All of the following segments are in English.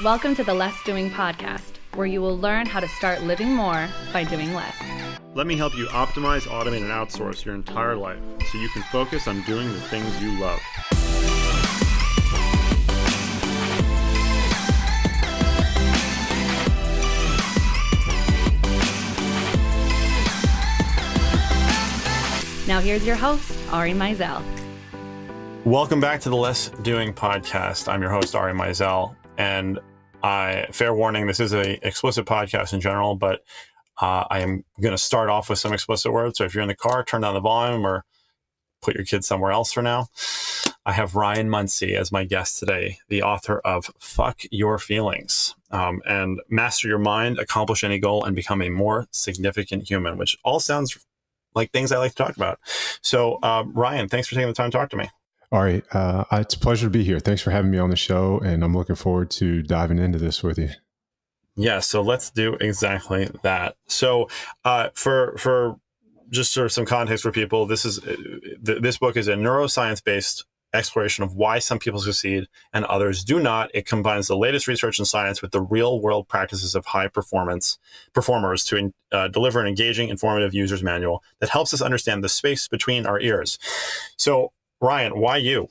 Welcome to the Less Doing podcast, where you will learn how to start living more by doing less. Let me help you optimize, automate, and outsource your entire life so you can focus on doing the things you love. Now here's your host, Ari Mizell. Welcome back to the Less Doing podcast. I'm your host, Ari Mizell, and fair warning, this is an explicit podcast in general, but I am going to start off with some explicit words. So if you're in the car, turn down the volume or put your kids somewhere else for now. I have Ryan Munsey as my guest today, the author of Fuck Your Feelings, and Master Your Mind, Accomplish Any Goal, and Become a More Significant Human, which all sounds like things I like to talk about. So Ryan, thanks for taking the time to talk to me. Ari, it's a pleasure to be here. Thanks for having me on the show, and I'm looking forward to diving into this with you. Yeah, so let's do exactly that. So for just sort of some context for people, this book is a neuroscience-based exploration of why some people succeed and others do not. It combines the latest research and science with the real-world practices of high performers to deliver an engaging, informative user's manual that helps us understand the space between our ears. So, Ryan, why you?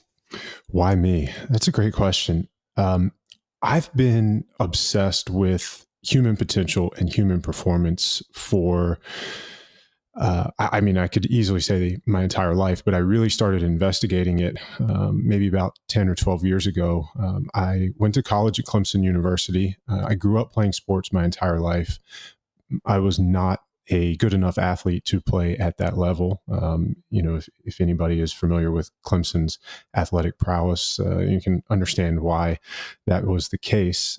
Why me? That's a great question. I've been obsessed with human potential and human performance for, I could easily say my entire life, but I really started investigating it maybe about 10 or 12 years ago. I went to college at Clemson University. I grew up playing sports my entire life. I was not a good enough athlete to play at that level. If anybody is familiar with Clemson's athletic prowess, you can understand why that was the case.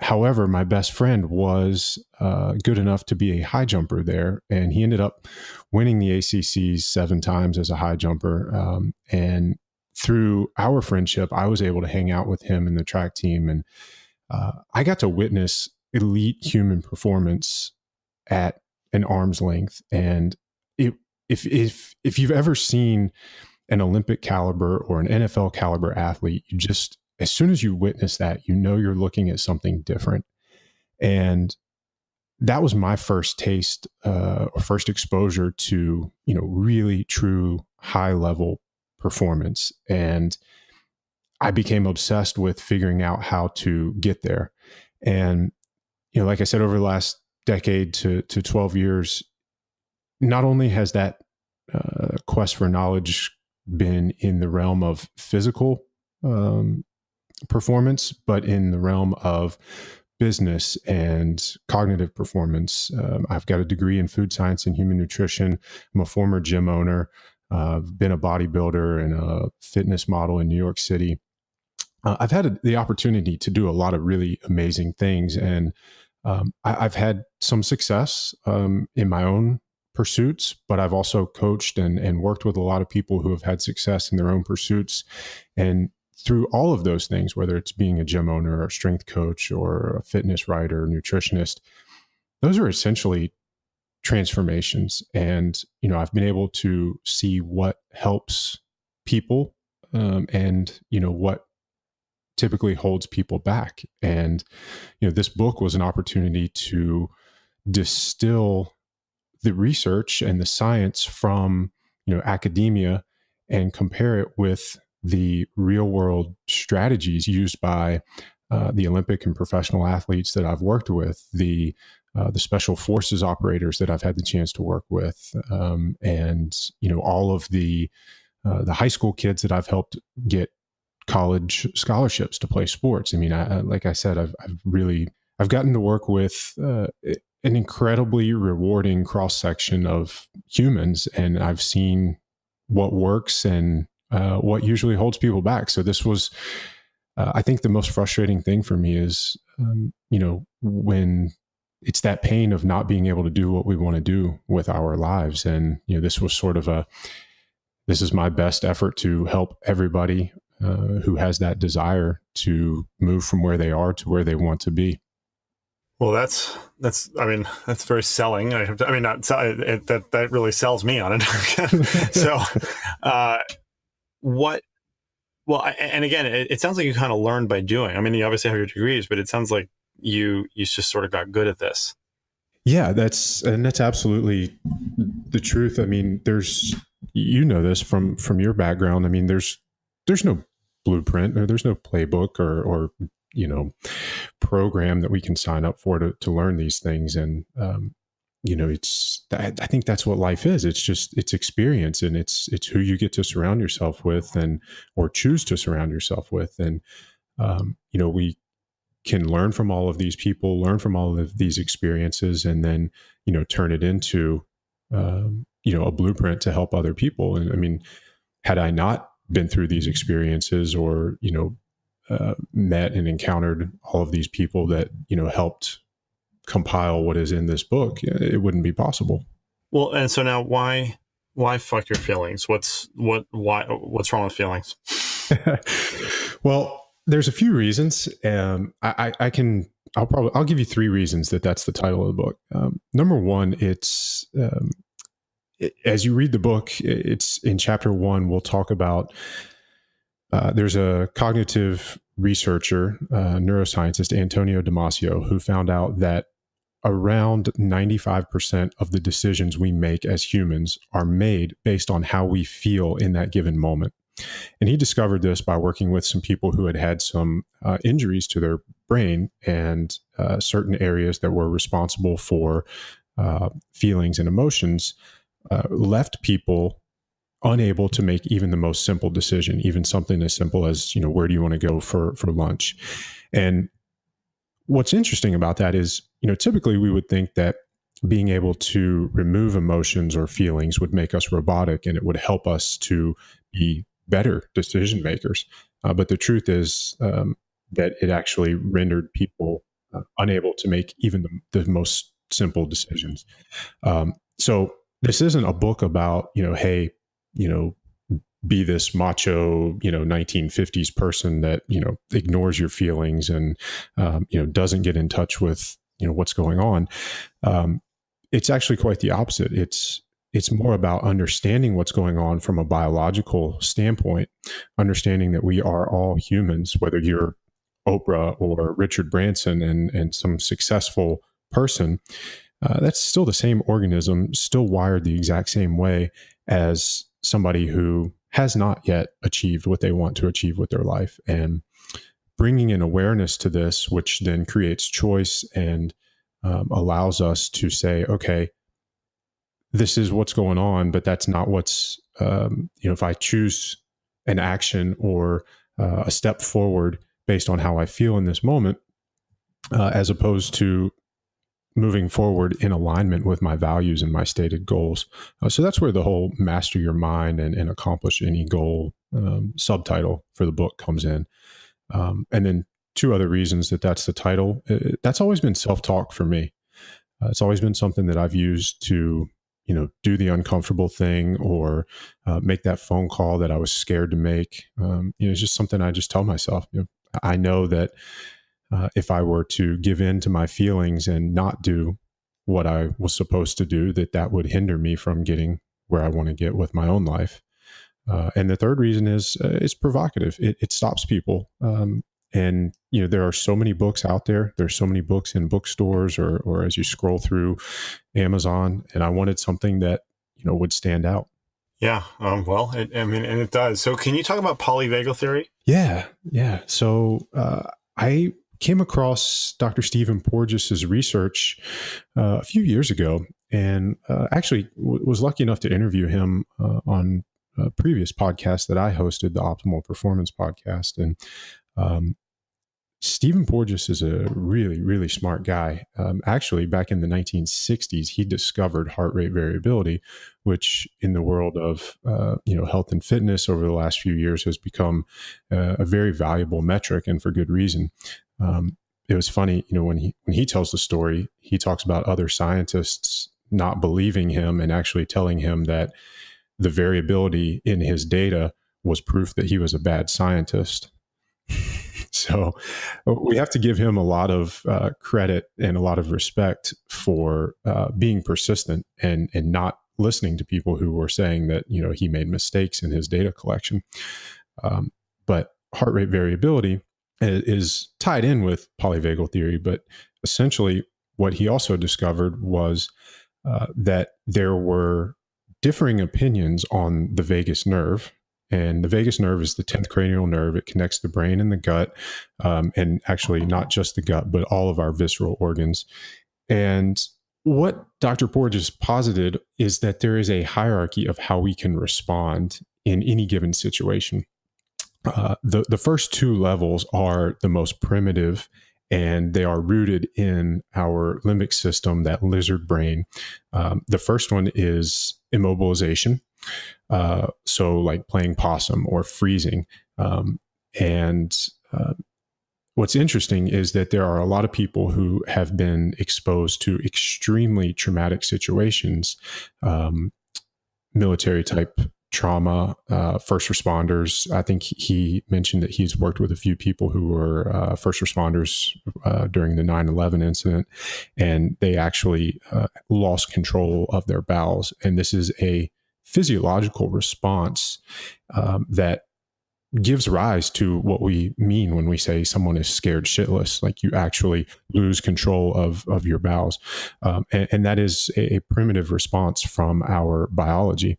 However, my best friend was good enough to be a high jumper there, and he ended up winning the ACCs 7 times as a high jumper. And through our friendship, I was able to hang out with him in the track team, and I got to witness elite human performance at an arm's length. And if you've ever seen an Olympic caliber or an NFL caliber athlete, you just, as soon as you witness that, you know you're looking at something different. And that was my first taste or first exposure to, really true high level performance. And I became obsessed with figuring out how to get there. And, like I said, over the last decade to 12 years, not only has that quest for knowledge been in the realm of physical performance, but in the realm of business and cognitive performance. I've got a degree in food science and human nutrition. I'm a former gym owner. I've been a bodybuilder and a fitness model in New York City. I've had the opportunity to do a lot of really amazing things, and I've had some success in my own pursuits, but I've also coached and worked with a lot of people who have had success in their own pursuits. And through all of those things, whether it's being a gym owner or a strength coach or a fitness writer or nutritionist, those are essentially transformations. And, I've been able to see what helps people and, what typically holds people back. And, this book was an opportunity to distill the research and the science from, academia and compare it with the real world strategies used by the Olympic and professional athletes that I've worked with, the special forces operators that I've had the chance to work with, and, all of the high school kids that I've helped get college scholarships to play sports. Like I said, I've gotten to work with an incredibly rewarding cross section of humans, and I've seen what works and what usually holds people back. So this was, I think, the most frustrating thing for me is, when it's that pain of not being able to do what we want to do with our lives. And this was sort of this is my best effort to help everybody who has that desire to move from where they are to where they want to be. Well, that's very selling. That really sells me on it. So, what Well, and again, it sounds like you kind of learned by doing. I mean, you obviously have your degrees, but it sounds like you just sort of got good at this. Yeah, that's absolutely the truth. I mean, this from your background. I mean, there's no blueprint or there's no playbook or program that we can sign up for to learn these things. And I think that's what life is. It's experience, and it's who you get to surround yourself with, or choose to surround yourself with. And we can learn from all of these people, learn from all of these experiences, and then, turn it into, a blueprint to help other people. And I mean, had I not been through these experiences or, met and encountered all of these people that, helped compile what is in this book, it wouldn't be possible. Well, and so now why fuck your feelings? What's wrong with feelings? Well, there's a few reasons. I'll give you three reasons that's the title of the book. Number one, it's as you read the book, it's in chapter 1. We'll talk about there's a cognitive researcher, neuroscientist, Antonio Damasio, who found out that around 95% of the decisions we make as humans are made based on how we feel in that given moment. And he discovered this by working with some people who had some injuries to their brain and certain areas that were responsible for feelings and emotions left people unable to make even the most simple decision, even something as simple as, where do you want to go for lunch? And what's interesting about that is, typically we would think that being able to remove emotions or feelings would make us robotic and it would help us to be better decision makers. But the truth is that it actually rendered people unable to make even the most simple decisions. So this isn't a book about, hey, be this macho, 1950s person that, ignores your feelings and, doesn't get in touch with, what's going on. It's actually quite the opposite. It's more about understanding what's going on from a biological standpoint, understanding that we are all humans, whether you're Oprah or Richard Branson and some successful person, that's still the same organism, still wired the exact same way as somebody who has not yet achieved what they want to achieve with their life. And bringing an awareness to this, which then creates choice and allows us to say, okay, this is what's going on, but that's not what's, if I choose an action or a step forward based on how I feel in this moment, as opposed to moving forward in alignment with my values and my stated goals. So that's where the whole master your mind and accomplish any goal subtitle for the book comes in. And then two other reasons that's the title. That's always been self-talk for me. It's always been something that I've used to, do the uncomfortable thing or make that phone call that I was scared to make. It's just something I just tell myself. I know that if I were to give in to my feelings and not do what I was supposed to do, that would hinder me from getting where I want to get with my own life. And the third reason is it's provocative. It stops people. And, there are so many books out there. There's so many books in bookstores or as you scroll through Amazon. And I wanted something that, would stand out. Yeah. Well, and it does. So can you talk about polyvagal theory? Yeah. So I came across Dr. Stephen Porges's research a few years ago and actually was lucky enough to interview him on a previous podcast that I hosted, the Optimal Performance Podcast. And Stephen Porges is a really, really smart guy. Actually, back in the 1960s, he discovered heart rate variability, which in the world of health and fitness over the last few years has become a very valuable metric, and for good reason. It was funny, when he tells the story, he talks about other scientists not believing him and actually telling him that the variability in his data was proof that he was a bad scientist. So we have to give him a lot of credit and a lot of respect for being persistent and not listening to people who were saying that, he made mistakes in his data collection. But heart rate variability is tied in with polyvagal theory. But essentially, what he also discovered was that there were differing opinions on the vagus nerve. And the vagus nerve is the 10th cranial nerve. It connects the brain and the gut, and actually not just the gut, but all of our visceral organs. And what Dr. Porges posited is that there is a hierarchy of how we can respond in any given situation. The first two levels are the most primitive, and they are rooted in our limbic system, that lizard brain. The first one is immobilization. So like playing possum or freezing. And what's interesting is that there are a lot of people who have been exposed to extremely traumatic situations, military type trauma, first responders. I think he mentioned that he's worked with a few people who were first responders during the 9/11 incident, and they actually lost control of their bowels. And this is a physiological response that gives rise to what we mean when we say someone is scared shitless. Like, you actually lose control of your bowels. And that is a primitive response from our biology.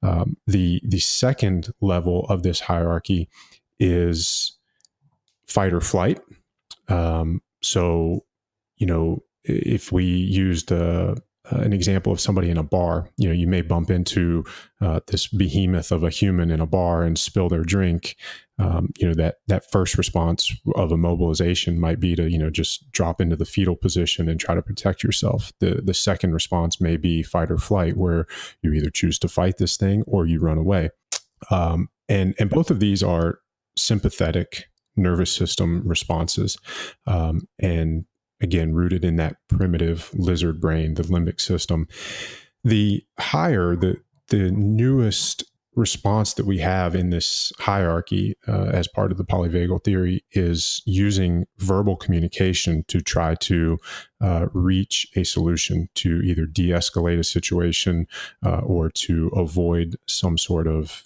The second level of this hierarchy is fight or flight. So, if we used an example of somebody in a bar, you may bump into this behemoth of a human in a bar and spill their drink. That first response of immobilization might be to, just drop into the fetal position and try to protect yourself. The second response may be fight or flight, where you either choose to fight this thing or you run away. And both of these are sympathetic nervous system responses. And again, rooted in that primitive lizard brain, the limbic system. The higher, the newest response that we have in this hierarchy as part of the polyvagal theory is using verbal communication to try to reach a solution, to either de-escalate a situation or to avoid some sort of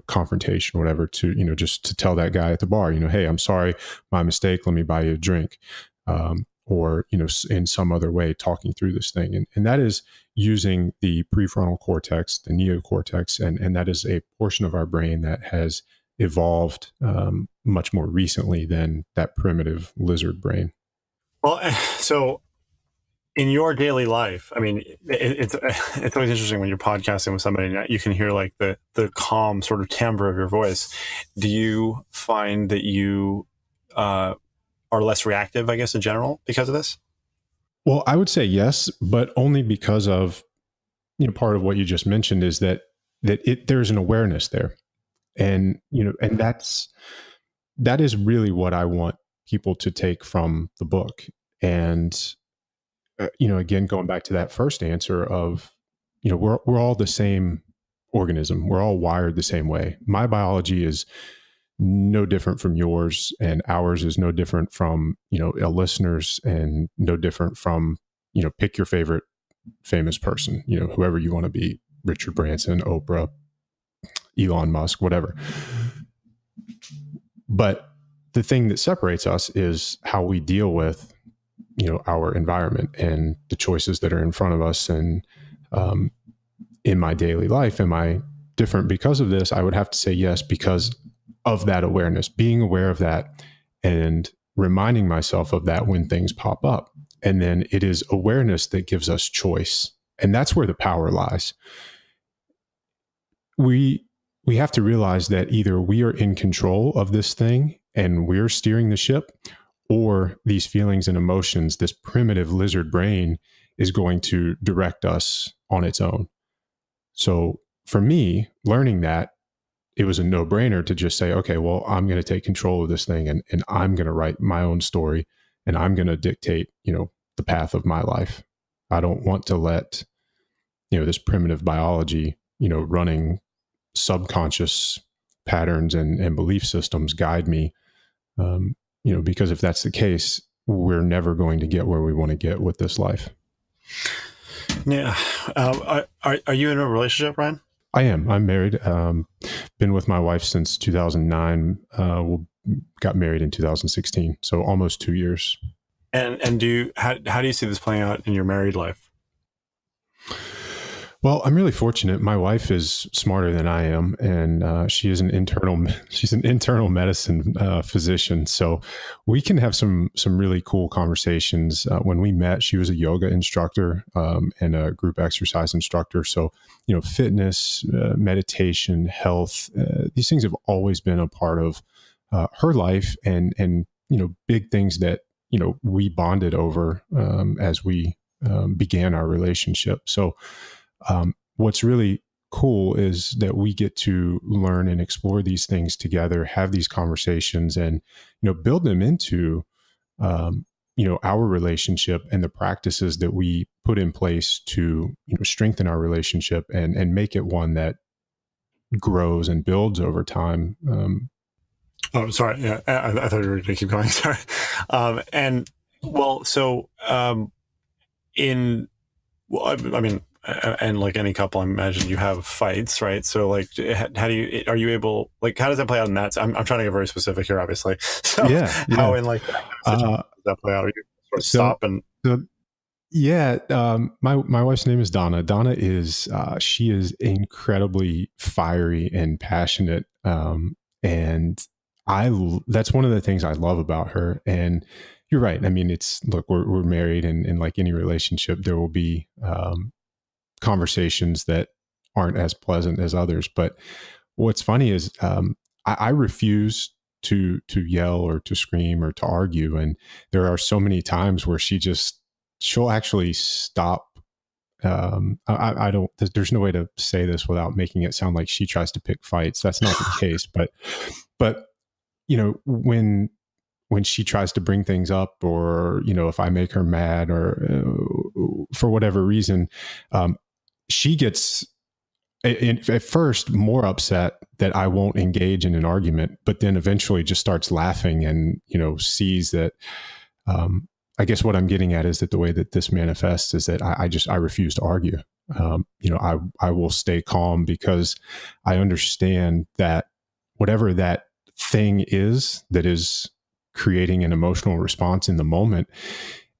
confrontation or whatever, to just to tell that guy at the bar, hey, I'm sorry, my mistake, let me buy you a drink. Or in some other way, talking through this thing. And that is using the prefrontal cortex, the neocortex, and that is a portion of our brain that has evolved much more recently than that primitive lizard brain. Well, so in your daily life, I mean, it's always interesting when you're podcasting with somebody and you can hear like the calm sort of timbre of your voice. Do you find that you are less reactive, I guess, in general because of this? Well, I would say yes, but only because of, part of what you just mentioned is that there's an awareness there. And, and that is really what I want people to take from the book. And, again, going back to that first answer of, we're all the same organism. We're all wired the same way. My biology is no different from yours, and ours is no different from a listener's, and no different from pick your favorite famous person, whoever you want to be, Richard Branson, Oprah, Elon Musk, whatever. But the thing that separates us is how we deal with our environment and the choices that are in front of us. And in my daily life, am I different because of this? I would have to say yes, because of that awareness, being aware of that and reminding myself of that when things pop up. And then it is awareness that gives us choice. And that's where the power lies. We have to realize that either we are in control of this thing and we're steering the ship, or these feelings and emotions, this primitive lizard brain, is going to direct us on its own. So for me, learning that, it was a no-brainer to just say, okay, well, I'm going to take control of this thing, and I'm going to write my own story, and I'm going to dictate, the path of my life. I don't want to let, this primitive biology, running subconscious patterns and belief systems guide me. Because if that's the case, we're never going to get where we want to get with this life. Yeah. Are you in a relationship, Ryan? I am. I'm married. Been with my wife since 2009. Got married in 2016, so almost 2 years. And how do you see this playing out in your married life? Well, I'm really fortunate. My wife is smarter than I am, and she's an internal medicine physician. So we can have some really cool conversations. When we met, she was a yoga instructor and a group exercise instructor. So fitness, meditation, health, these things have always been a part of her life, and big things that we bonded over as we began our relationship. So. What's really cool is that we get to learn and explore these things together, have these conversations, and build them into our relationship and the practices that we put in place to strengthen our relationship and make it one that grows and builds over time. Oh, sorry. Yeah, I thought you were going to keep going. Sorry. I mean, and like any couple, I imagine you have fights, right? So like, how does that play out in that? I'm trying to get very specific here, obviously. So how in like that situation does that play out? Are you sort of stop and? My wife's name is Donna. Donna is, she is incredibly fiery and passionate. And that's one of the things I love about her. And you're right. I mean, we're married, and like any relationship, there will be, conversations that aren't as pleasant as others. But what's funny is I refuse to yell or to scream or to argue. And there are so many times where she'll actually stop. I don't, there's no way to say this without making it sound like she tries to pick fights. That's not the case. But when she tries to bring things up, or, if I make her mad, or for whatever reason, she gets at first more upset that I won't engage in an argument, but then eventually just starts laughing and, sees that, I guess what I'm getting at is that the way that this manifests is that I refuse to argue. I will stay calm because I understand that whatever that thing is that is creating an emotional response in the moment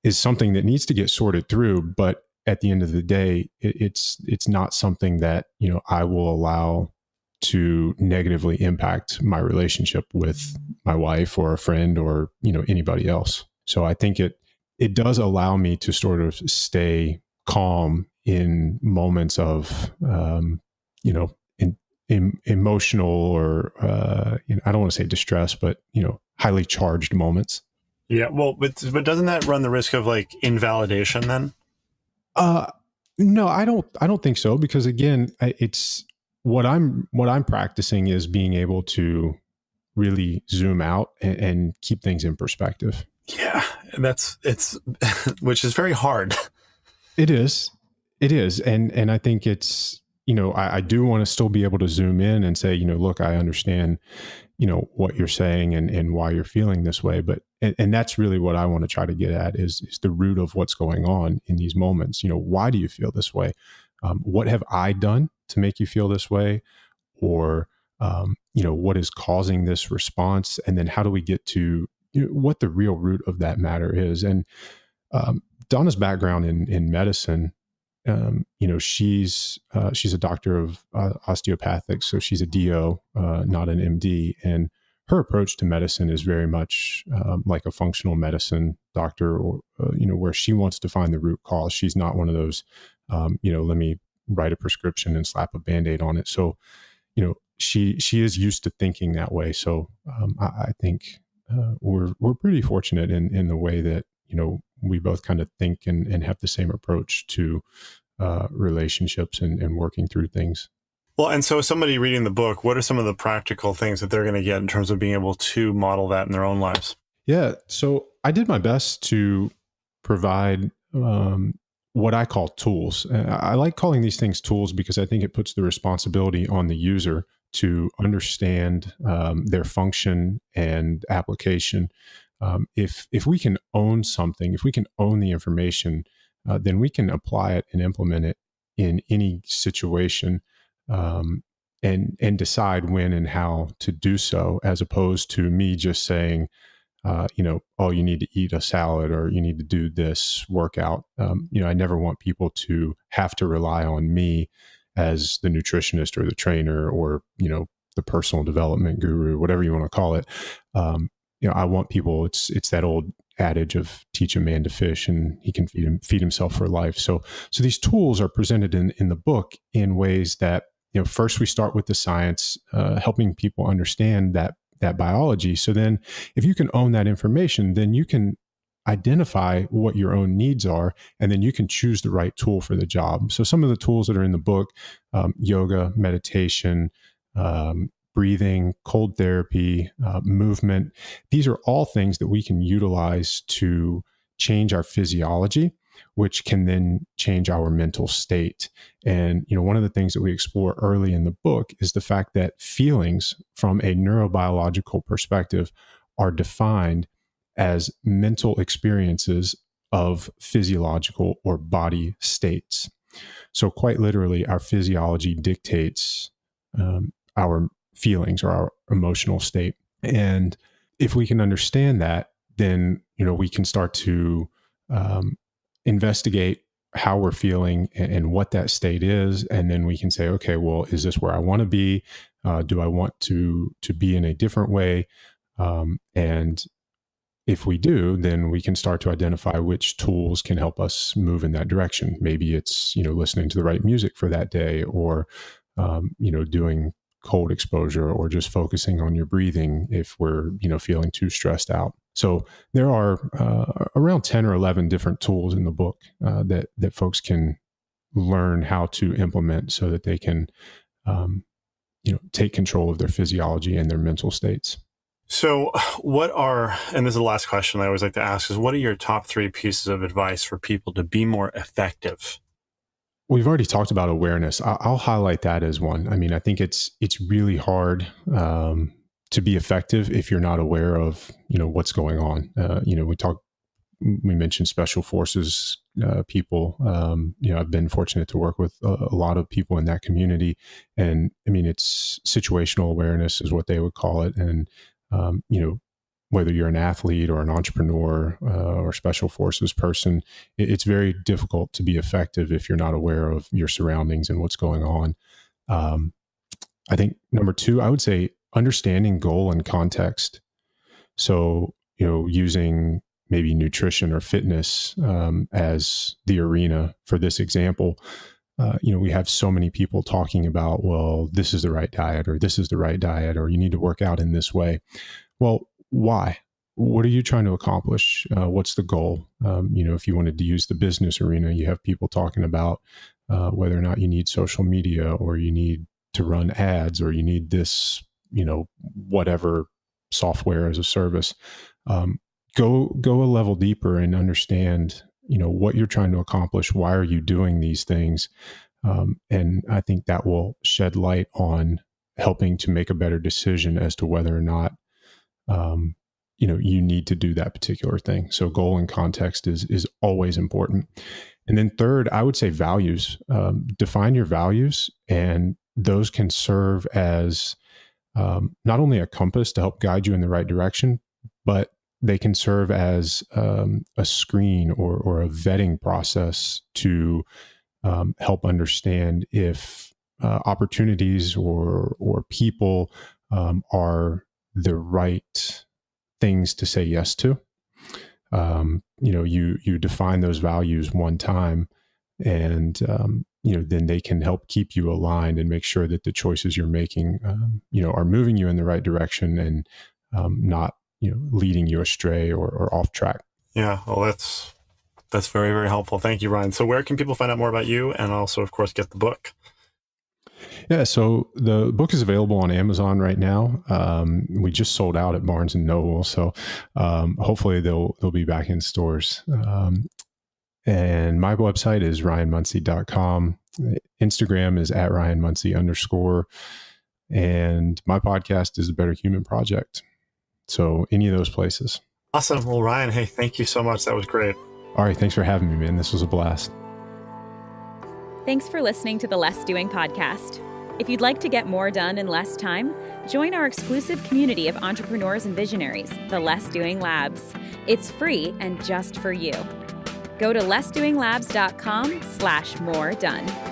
is something that needs to get sorted through. But at the end of the day, it's not something that, I will allow to negatively impact my relationship with my wife or a friend or, anybody else. So I think it does allow me to sort of stay calm in moments of, emotional or, I don't want to say distress, but, highly charged moments. Yeah. Well, but doesn't that run the risk of like invalidation then? No, I don't think so, because again, it's what I'm practicing is being able to really zoom out and keep things in perspective. Yeah. And it's which is very hard. It is. And I think it's, I do want to still be able to zoom in and say, look, I understand, what you're saying and why you're feeling this way. But, and that's really what I want to try to get at is the root of what's going on in these moments. Why do you feel this way? What have I done to make you feel this way? Or, what is causing this response? And then how do we get to what the real root of that matter is? And Donna's background in medicine, she's a doctor of osteopathics, so she's a DO, not an MD, and her approach to medicine is very much like a functional medicine doctor, or where she wants to find the root cause. She's not one of those, let me write a prescription and slap a Band-Aid on it. So, she is used to thinking that way. So I think we're pretty fortunate in the way that we both kind of think and have the same approach to relationships and working through things. Well, and so somebody reading the book, what are some of the practical things that they're going to get in terms of being able to model that in their own lives? Yeah. So I did my best to provide what I call tools. I like calling these things tools because I think it puts the responsibility on the user to understand their function and application. If we can own something, if we can own the information, then we can apply it and implement it in any situation. and decide when and how to do so, as opposed to me just saying, oh, you need to eat a salad or you need to do this workout. I never want people to have to rely on me as the nutritionist or the trainer or, the personal development guru, whatever you want to call it. I want people, it's that old adage of teach a man to fish and he can feed himself for life. So these tools are presented in the book in ways that, first we start with the science, helping people understand that biology. So then if you can own that information, then you can identify what your own needs are, and then you can choose the right tool for the job. So some of the tools that are in the book, yoga, meditation, breathing, cold therapy, movement, these are all things that we can utilize to change our physiology, which can then change our mental state. And, one of the things that we explore early in the book is the fact that feelings from a neurobiological perspective are defined as mental experiences of physiological or body states. So quite literally, our physiology dictates our feelings or our emotional state. And if we can understand that, then, we can start to investigate how we're feeling and what that state is. And then we can say, okay, well, is this where I want to be? Do I want to be in a different way? And if we do, then we can start to identify which tools can help us move in that direction. Maybe it's, listening to the right music for that day, or, doing cold exposure, or just focusing on your breathing if we're, feeling too stressed out. So there are around 10 or 11 different tools in the book that folks can learn how to implement so that they can, take control of their physiology and their mental states. So and this is the last question I always like to ask, is what are your top 3 pieces of advice for people to be more effective? We've already talked about awareness. I'll highlight that as one. I mean, I think it's really hard to be effective if you're not aware of, what's going on. We mentioned special forces people. I've been fortunate to work with a lot of people in that community, and I mean, it's situational awareness is what they would call it. And whether you're an athlete or an entrepreneur or special forces person, it's very difficult to be effective if you're not aware of your surroundings and what's going on. I think number 2, I would say understanding goal and context. So, using maybe nutrition or fitness as the arena for this example. We have so many people talking about, well, this is the right diet, or this is the right diet, or you need to work out in this way. Well, why? What are you trying to accomplish? What's the goal? If you wanted to use the business arena, you have people talking about whether or not you need social media, or you need to run ads, or you need this, whatever software as a service. Go a level deeper and understand, what you're trying to accomplish. Why are you doing these things? And I think that will shed light on helping to make a better decision as to whether or not, you need to do that particular thing. So goal and context is always important. And then third, I would say values. Define your values, and those can serve as not only a compass to help guide you in the right direction, but they can serve as a screen or a vetting process to help understand if opportunities or people are the right things to say yes to. You define those values one time, and then they can help keep you aligned and make sure that the choices you're making are moving you in the right direction, and not leading you astray or off track. Yeah, well, that's very, very helpful. Thank you, Ryan. So where can people find out more about you, and also, of course, get the book? Yeah, so the book is available on Amazon right now. We just sold out at Barnes and Noble, so hopefully they'll be back in stores. And my website is ryanmunsey.com. Instagram is @RyanMunsey_. And my podcast is the Better Human Project. So any of those places. Awesome. Well, Ryan, hey, thank you so much. That was great. All right. Thanks for having me, man. This was a blast. Thanks for listening to the Less Doing podcast. If you'd like to get more done in less time, join our exclusive community of entrepreneurs and visionaries, the Less Doing Labs. It's free and just for you. Go to lessdoinglabs.com/more done.